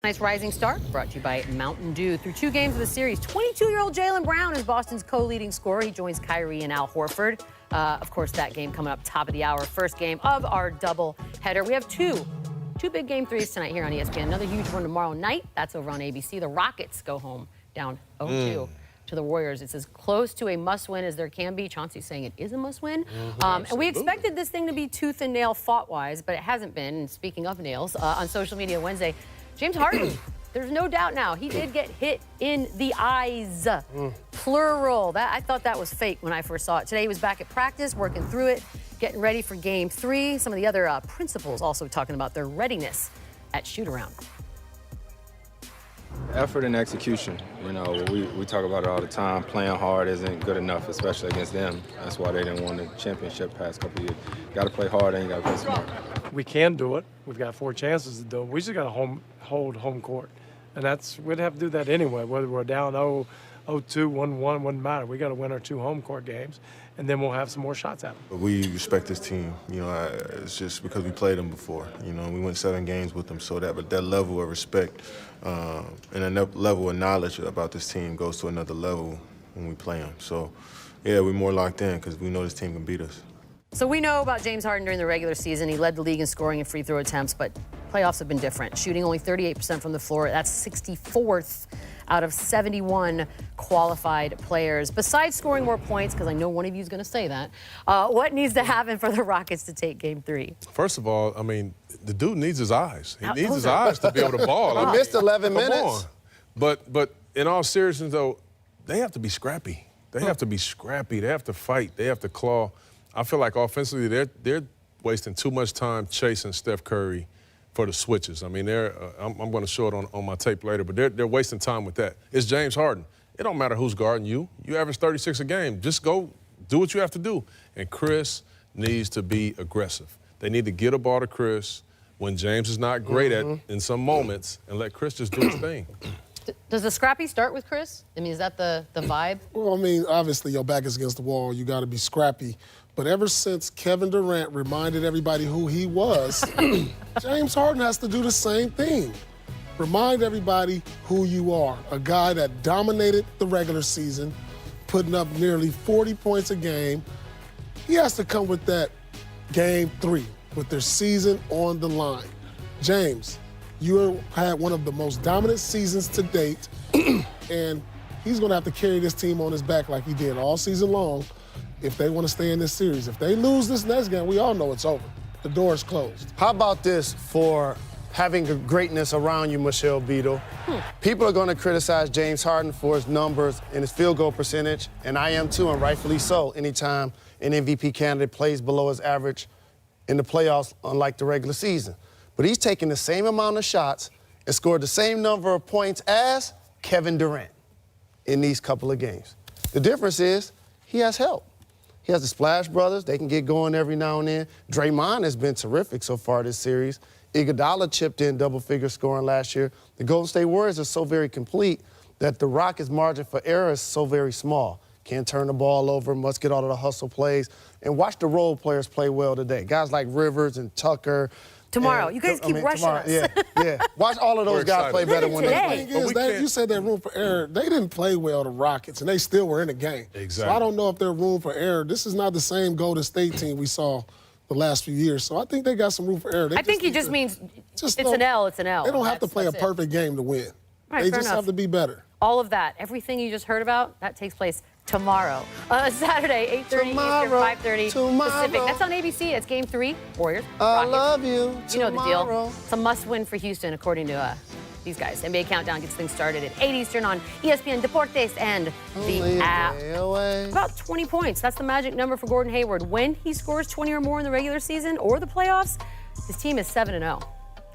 Tonight's Rising Star brought to you by Mountain Dew. Through 2 games of the series, 22-year-old Jaylen Brown is Boston's co-leading scorer. He joins Kyrie and Al Horford. Of course, that game coming up top of the hour. First game of our double header. We have two big game threes tonight here on ESPN. Another huge one tomorrow night. That's over on ABC. The Rockets go home down 0-2 to the Warriors. It's as close to a must-win as there can be. Chauncey's saying it is a must-win. And we expected this thing to be tooth and nail fought-wise, but it hasn't been. And speaking of nails, on social media Wednesday, James Harden, there's no doubt now, he did get hit in the eyes, plural. I thought that was fake when I first saw it. Today he was back at practice, working through it, getting ready for game 3. Some of the other principals also talking about their readiness at shoot-around. Effort and execution. You know, we talk about it all the time. Playing hard isn't good enough, especially against them. That's why they didn't win the championship past couple of years. You got to play hard and you got to play smart. We can do it. We've got 4 chances to do it. We just got to hold home court. And we'd have to do that anyway, whether we're down 0-2, 1-1, wouldn't matter. We got to win our 2 home court games, and then we'll have some more shots at them. We respect this team. You know, it's just because we played them before. You know, we went 7 games with them, so that level of respect and a level of knowledge about this team goes to another level when we play them. So, yeah, we're more locked in because we know this team can beat us. So we know about James Harden during the regular season. He led the league in scoring and free throw attempts, but playoffs have been different. Shooting only 38% from the floor. That's 64th out of 71 qualified players. Besides scoring more points, because I know one of you is going to say that, what needs to happen for the Rockets to take game 3? First of all, I mean, the dude needs his eyes. He needs his eyes to be able to ball. He missed 11 Come minutes. on. But in all seriousness, though, they have to be scrappy. They have to be scrappy. They have to fight. They have to claw. I feel like offensively they're wasting too much time chasing Steph Curry for the switches. I mean, I'm going to show it on my tape later, but they're wasting time with that. It's James Harden. It don't matter who's guarding you. You average 36 a game. Just go do what you have to do. And Chris needs to be aggressive. They need to get a ball to Chris when James is not great at in some moments and let Chris just do his thing. Does the scrappy start with Chris? I mean, is that the vibe? Well, I mean, obviously your back is against the wall. You got to be scrappy. But ever since Kevin Durant reminded everybody who he was, James Harden has to do the same thing. Remind everybody who you are. A guy that dominated the regular season, putting up nearly 40 points a game. He has to come with that game 3, with their season on the line. James, you had one of the most dominant seasons to date, and he's going to have to carry this team on his back like he did all season long if they want to stay in this series. If they lose this next game, we all know it's over. The door is closed. How about this for having greatness around you, Michelle Beadle? People are going to criticize James Harden for his numbers and his field goal percentage, and I am too, and rightfully so, anytime an MVP candidate plays below his average in the playoffs, unlike the regular season. But he's taken the same amount of shots and scored the same number of points as Kevin Durant in these couple of games. The difference is he has help. He has the Splash Brothers. They can get going every now and then. Draymond has been terrific so far this series. Iguodala chipped in double-figure scoring last year. The Golden State Warriors are so very complete that the Rockets' margin for error is so very small. Can't turn the ball over, must get all of the hustle plays. And watch the role players play well today. Guys like Rivers and Tucker. Tomorrow. You guys keep rushing us. Yeah. Watch all of those guys play better when they play. You said that room for error. They didn't play well, the Rockets, and they still were in the game. Exactly. So I don't know if there's room for error. This is not the same Golden State team we saw the last few years. So I think they got some room for error. I think he just means it's an L, it's an L. They don't have to play a perfect game to win. Right, they just have to be better. All of that, everything you just heard about, that takes place tomorrow. Saturday, 8:30 Eastern, 5:30 Pacific. That's on ABC. It's Game 3, Warriors. I love you. You know the deal. It's a must-win for Houston, according to these guys. NBA Countdown gets things started at 8 Eastern on ESPN Deportes and the app. About 20 points. That's the magic number for Gordon Hayward. When he scores 20 or more in the regular season or the playoffs, his team is 7-0.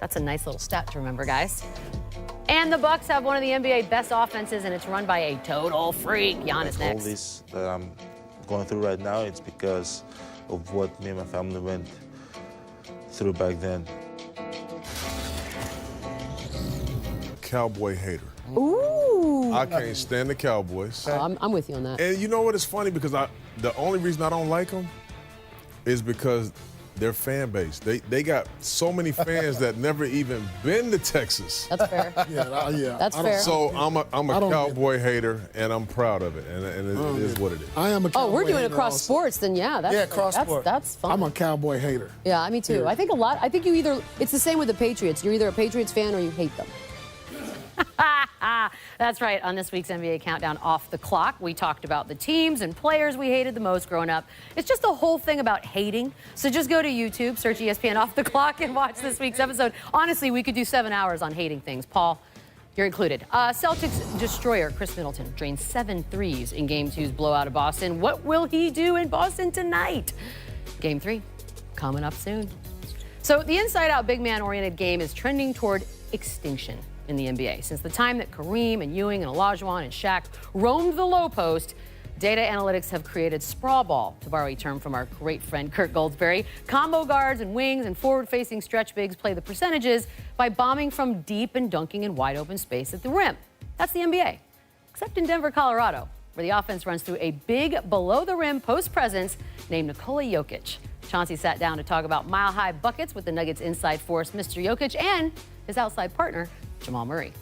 That's a nice little stat to remember, guys. And the Bucks have one of the NBA best offenses, and it's run by a total freak. Giannis next. All this that I'm going through right now, it's because of what me and my family went through back then. Cowboy hater. Ooh. I can't stand the Cowboys. I'm with you on that. And you know what? It's funny because the only reason I don't like them is because their fan base. They got so many fans that never even been to Texas. That's fair. Yeah. That's fair. So I'm a don't Cowboy hater, and I'm proud of it, and it is what it is. I am a Cowboy Oh, we're doing hater across also. sports, then yeah. That's fun. I'm a Cowboy hater. Yeah, me too. Here. I think you either, it's the same with the Patriots. You're either a Patriots fan or you hate them. That's right. On this week's NBA Countdown Off the Clock, we talked about the teams and players we hated the most growing up. It's just a whole thing about hating. So just go to YouTube, search ESPN Off the Clock, and watch this week's episode. Honestly, we could do 7 hours on hating things. Paul, you're included. Celtics destroyer Chris Middleton drained 7 threes in Game 2's blowout of Boston. What will he do in Boston tonight? Game 3, coming up soon. So the inside-out big man-oriented game is trending toward extinction in the NBA. Since the time that Kareem and Ewing and Olajuwon and Shaq roamed the low post, data analytics have created sprawl ball, to borrow a term from our great friend Kurt Goldsberry. Combo guards and wings and forward-facing stretch bigs play the percentages by bombing from deep and dunking in wide-open space at the rim. That's the NBA, except in Denver, Colorado, where the offense runs through a big below-the-rim post presence named Nikola Jokic. Chauncey sat down to talk about mile-high buckets with the Nuggets' inside force, Mr. Jokic, and his outside partner, Jamal Murray.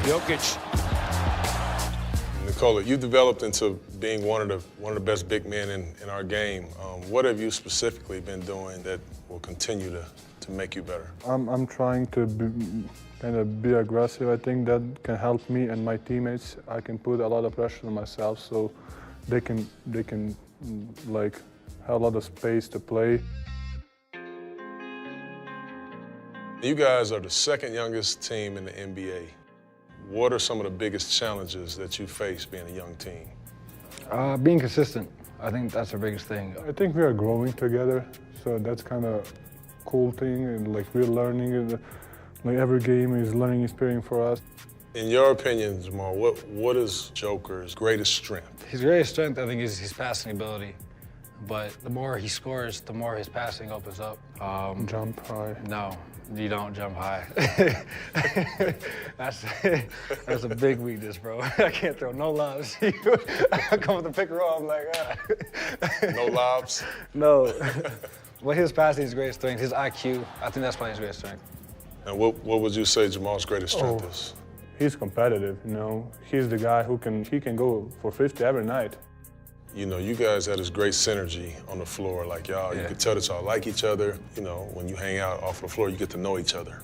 Jokic. Nikola, you developed into being one of the best big men in our game. What have you specifically been doing that will continue to make you better? I'm trying to be aggressive. I think that can help me and my teammates. I can put a lot of pressure on myself, so they can like have a lot of space to play. You guys are the second youngest team in the NBA. What are some of the biggest challenges that you face being a young team? Being consistent. I think that's the biggest thing. I think we are growing together, so that's kind of cool thing, and like we're learning. And like every game is learning experience for us. In your opinion, Jamal, what is Joker's greatest strength? His greatest strength, I think, is his passing ability. But the more he scores, the more his passing opens up. Jump high. No, you don't jump high. that's a big weakness, bro. I can't throw no lobs. I come with the pick and roll, I'm like, No lobs? No. Well, his passing is his greatest strength. His IQ, I think that's probably his greatest strength. And what would you say Jamal's greatest strength is? He's competitive, you know. He's the guy who can go for 50 every night. You know, you guys had this great synergy on the floor. Like, y'all, you could tell that y'all like each other. You know, when you hang out off the floor, you get to know each other.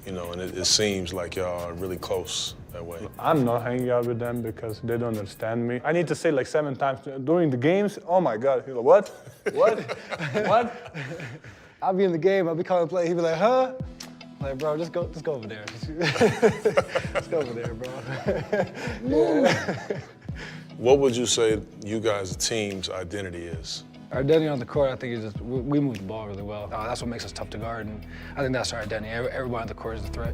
You know, and it seems like y'all are really close that way. I'm not hanging out with them because they don't understand me. I need to say like 7 times during the games, oh my God. He's like, what? What? What? I'll be in the game, I'll be calling play, he'll be like, huh? I'm like, bro, just go over there. Just go over there, bro. What would you say you guys' team's identity is? Our identity on the court, I think, is just we move the ball really well. That's what makes us tough to guard, and I think that's our identity. Everybody on the court is a threat.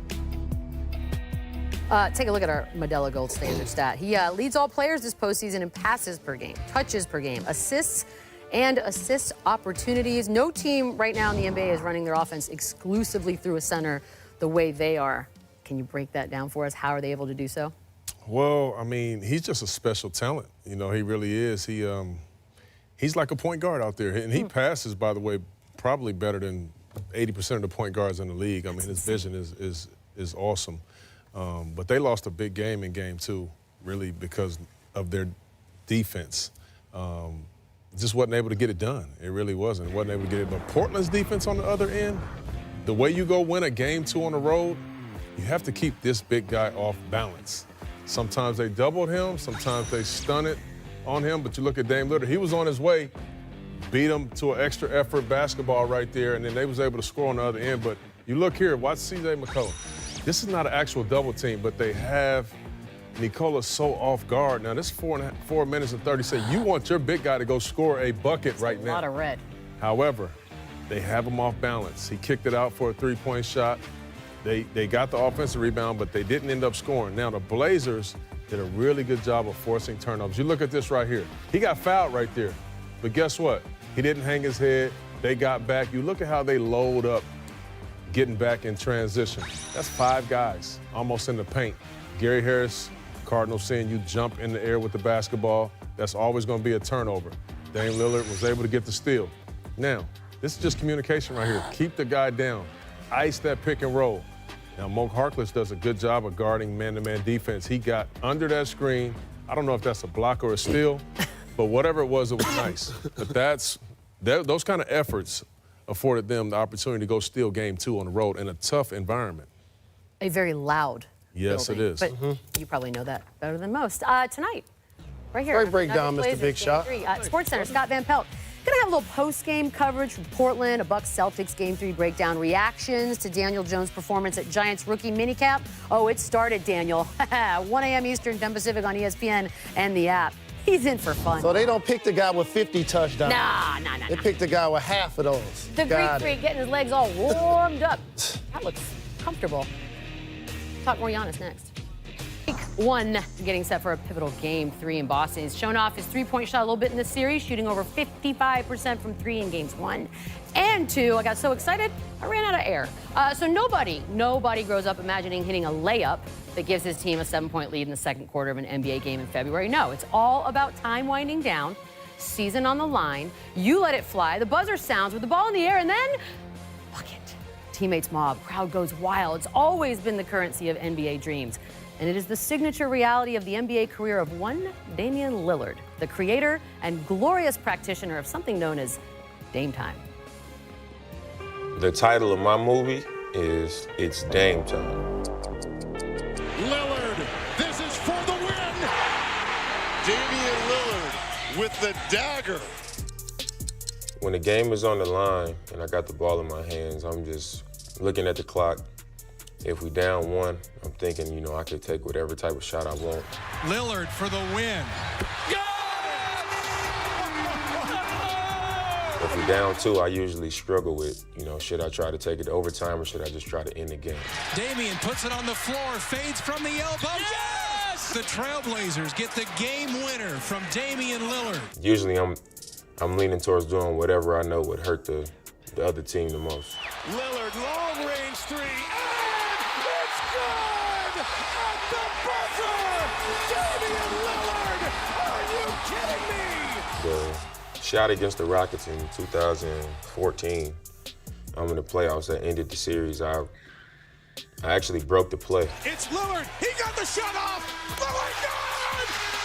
Take a look at our Modelo Gold Standard stat. He leads all players this postseason in passes per game, touches per game, assists, and assist opportunities. No team right now in the NBA is running their offense exclusively through a center the way they are. Can you break that down for us? How are they able to do so? Well, I mean, he's just a special talent. You know, he really is. He's like a point guard out there. And he passes, by the way, probably better than 80% of the point guards in the league. I mean, his vision is awesome. But they lost a big game in Game 2, really, because of their defense. Just wasn't able to get it done. It really wasn't. Wasn't able to get it. But Portland's defense on the other end, the way you go win a Game 2 on the road, you have to keep this big guy off balance. Sometimes they doubled him, sometimes they stunted on him, but you look at Dame Lillard, he was on his way, beat him to an extra effort basketball right there, and then they was able to score on the other end. But you look here, watch CJ McCollum. This is not an actual double team, but they have Nikola so off guard. Now, this 4 minutes and 30 seconds. You want your big guy to go score a bucket right now. A lot of red. However, they have him off balance. He kicked it out for a three-point shot. They got the offensive rebound, but they didn't end up scoring. Now, the Blazers did a really good job of forcing turnovers. You look at this right here. He got fouled right there. But guess what? He didn't hang his head. They got back. You look at how they load up getting back in transition. That's 5 guys almost in the paint. Gary Harris, Cardinals seeing you jump in the air with the basketball. That's always going to be a turnover. Dame Lillard was able to get the steal. Now, this is just communication right here. Keep the guy down. Ice that pick and roll. Now, Mo Harkless does a good job of guarding man-to-man defense. He got under that screen. I don't know if that's a block or a steal, but whatever it was nice. But those kind of efforts afforded them the opportunity to go steal game 2 on the road in a tough environment. A very loud Yes, building. it is. But you probably know that better than most. Tonight, right here. Great breakdown, Nuggets Mr. Big Shot. Blazers, Sports Center, Scott Van Pelt. Gonna have a little post-game coverage from Portland, a Bucks Celtics Game 3 breakdown, reactions to Daniel Jones' performance at Giants rookie minicamp. Oh, it started, Daniel. 1 a.m. Eastern, 10 Pacific on ESPN and the app. He's in for fun. So they don't pick the guy with 50 touchdowns. Nah. They pick the guy with half of those. The Greek freak getting his legs all warmed up. That looks comfortable. Talk more Giannis next. Week 1 getting set for a pivotal Game 3 in Boston. He's shown off his three-point shot a little bit in this series, shooting over 55% from 3 in Games 1 and 2. I got so excited, I ran out of air. So nobody grows up imagining hitting a layup that gives his team a 7-point lead in the second quarter of an NBA game in February. No, it's all about time winding down, season on the line. You let it fly. The buzzer sounds with the ball in the air, and then bucket. Teammates mob, crowd goes wild. It's always been the currency of NBA dreams. And it is the signature reality of the NBA career of one Damian Lillard, the creator and glorious practitioner of something known as Dame Time. The title of my movie is It's Dame Time. Lillard, this is for the win! Damian Lillard with the dagger. When the game is on the line and I got the ball in my hands, I'm just looking at the clock. If we down 1, I'm thinking, I could take whatever type of shot I want. Lillard for the win. If we down 2, I usually struggle with, should I try to take it to overtime or should I just try to end the game? Damian puts it on the floor, fades from the elbow. Yes! The Trailblazers get the game winner from Damian Lillard. Usually I'm leaning towards doing whatever I know would hurt the other team the most. Lillard, long range 3, and it's good! At the buzzer! Damian Lillard! Are you kidding me? The shot against the Rockets in 2014, I'm in the playoffs that ended the series. I actually broke the play. It's Lillard. He got the shot off. Lillard,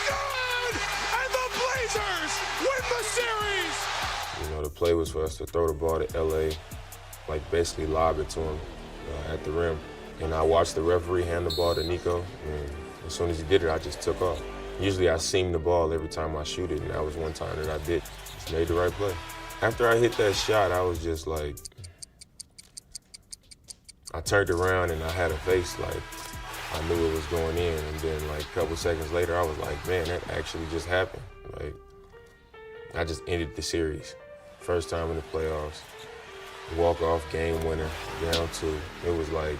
good! And the Blazers win the series. The play was for us to throw the ball to LA, basically lob it to him at the rim. And I watched the referee hand the ball to Nico, and as soon as he did it, I just took off. Usually I seam the ball every time I shoot it, and that was one time that I did. Just made the right play. After I hit that shot, I was just I turned around and I had a face I knew it was going in. And then a couple seconds later, I was like, man, that actually just happened. I just ended the series. First time in the playoffs. Walk-off game winner, down 2. It was the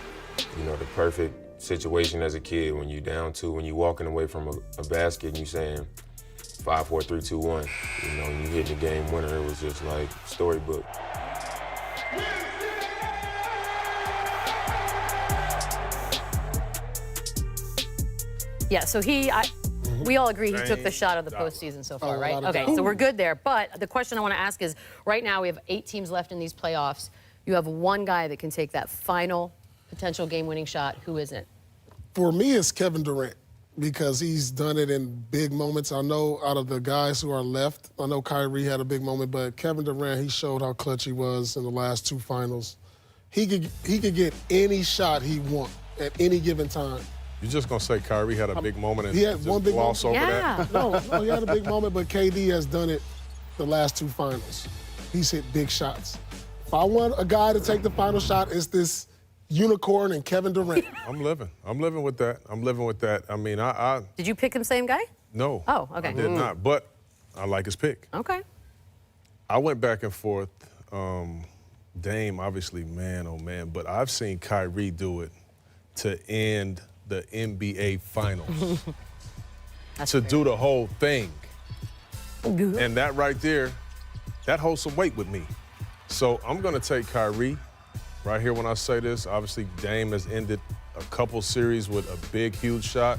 perfect situation as a kid when you down 2, when you walking away from a basket and you saying 5, 4, 3, 2, 1. And you hitting the game winner. It was just storybook. Yeah, so we all agree he took the shot of the postseason so far, right? Okay, so we're good there. But the question I want to ask is, right now we have 8 teams left in these playoffs. You have one guy that can take that final potential game-winning shot. Who is it? For me, it's Kevin Durant because he's done it in big moments. I know out of the guys who are left, I know Kyrie had a big moment, but Kevin Durant, he showed how clutch he was in the last 2 finals. He could get any shot he want at any given time. You're just going to say Kyrie had a big moment and he had one big gloss over that? No, he had a big moment, but KD has done it the last 2 finals. He's hit big shots. If I want a guy to take the final shot, it's this unicorn and Kevin Durant. I'm living with that. I mean, I Did you pick the same guy? No. Oh, okay. I did not, but I like his pick. Okay. I went back and forth. Dame, obviously, man, oh man, but I've seen Kyrie do it to end the NBA Finals. To do the whole thing. And that right there, that holds some weight with me. So I'm going to take Kyrie right here when I say this. Obviously, Dame has ended a couple series with a big, huge shot.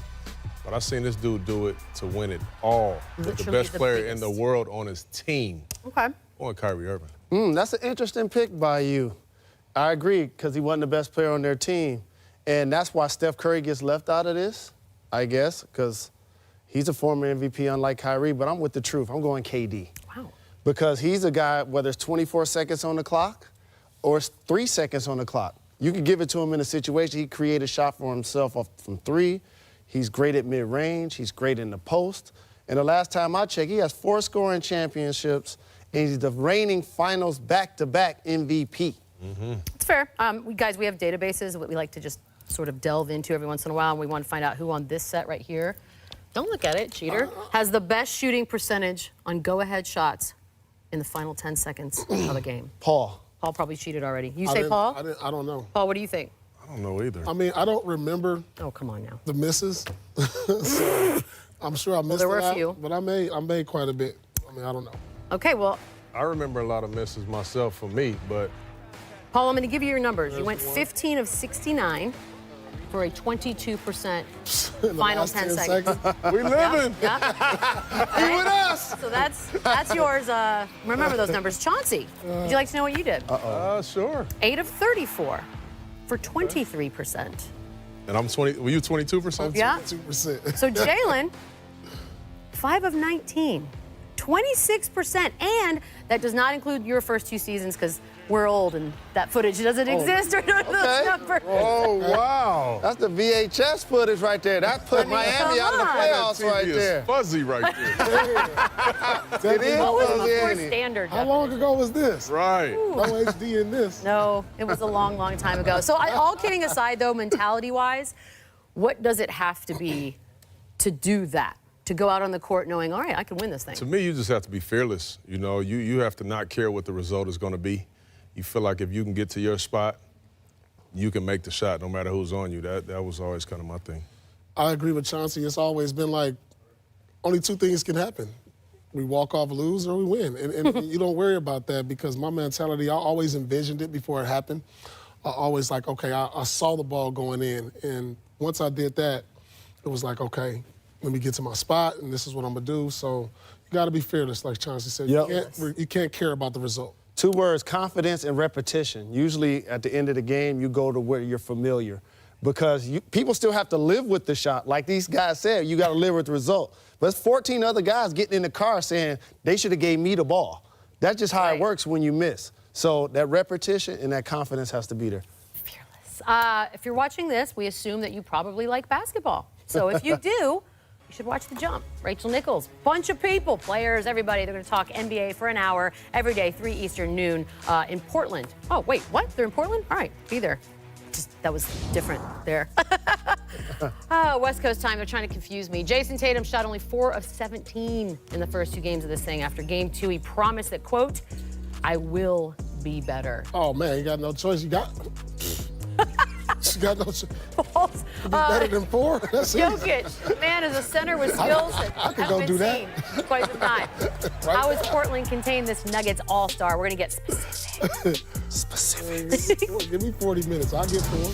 But I've seen this dude do it to win it all with the best player in the world on his team. Okay. On Kyrie Irving. That's an interesting pick by you. I agree, because he wasn't the best player on their team. And that's why Steph Curry gets left out of this, I guess, because he's a former MVP, unlike Kyrie. But I'm with the truth. I'm going KD. Wow. Because he's a guy, whether it's 24 seconds on the clock or it's 3 seconds on the clock, you can give it to him in a situation. He created a shot for himself from 3. He's great at mid-range. He's great in the post. And the last time I checked, he has 4 scoring championships, and he's the reigning finals back-to-back MVP. It's fair. Guys, we have databases that we like to just sort of delve into every once in a while, and we want to find out who on this set right here, don't look at it, cheater, has the best shooting percentage on go-ahead shots in the final 10 seconds of a game. Paul. Paul probably cheated already. You say Paul? I don't know. Paul, what do you think? I don't know either. I mean, I don't remember. Oh, come on now. The misses. So I'm sure I missed there were a a few. But I made quite a bit. I mean, I don't know. Okay, well. I remember a lot of misses myself for me, but. Paul, I'm going to give you your numbers. You went 15 of 69 for a 22% final 10 seconds. We living. Yeah. You with us. So that's yours. Remember those numbers. Chauncey, would you like to know what you did? Sure. 8 of 34 for 23%. And I'm 20. Were you 22%? Yeah. 22%. So Jalen, 5 of 19, 26%, and that does not include your first 2 seasons because we're old and that footage doesn't exist or none of those numbers. Oh, wow. That's the VHS footage right there. That put Miami out of the playoffs right there. It's fuzzy right there. It is What was fuzzy, before ain't it? standard? How long ago was this? Right. No HD in this. No, it was a long, long time ago. So all kidding aside, though, mentality-wise, what does it have to be to do that? To go out on the court knowing, all right, I can win this thing? To me, you just have to be fearless. You know, you have to not care what the result is going to be. You feel like if you can get to your spot, you can make the shot no matter who's on you. That was always kind of my thing. I agree with Chauncey. It's always been like, only 2 things can happen. We walk off, lose, or we win. And you don't worry about that because my mentality, I always envisioned it before it happened. I always like, okay, I saw the ball going in. And once I did that, it was like, okay, let me get to my spot, and this is what I'm going to do. So you got to be fearless, like Chauncey said. Yep. You can't care about the result. 2 words, confidence and repetition. Usually at the end of the game, you go to where you're familiar because people still have to live with the shot. Like these guys said, you got to live with the result. But it's 14 other guys getting in the car saying they should have gave me the ball. That's just how it works when you miss. So that repetition and that confidence has to be there. Fearless. If you're watching this, we assume that you probably like basketball. So if you do, you should watch The Jump. Rachel Nichols, bunch of people, players, everybody. They're going to talk NBA for an hour every day, 3 Eastern, noon in Portland. Oh, wait, what? They're in Portland? All right, be there. That was different there. West Coast time, they're trying to confuse me. Jason Tatum shot only 4 of 17 in the first 2 games of this thing. After game 2, he promised that, quote, I will be better. Oh, man, you got no choice. You got no choice. Be better than 4? That's Jokic, man, is a center with skills that could haven't go been do that. seen in quite some time. How is Portland contain this Nuggets all-star? We're going to get specific. Give me 40 minutes. I'll get 4.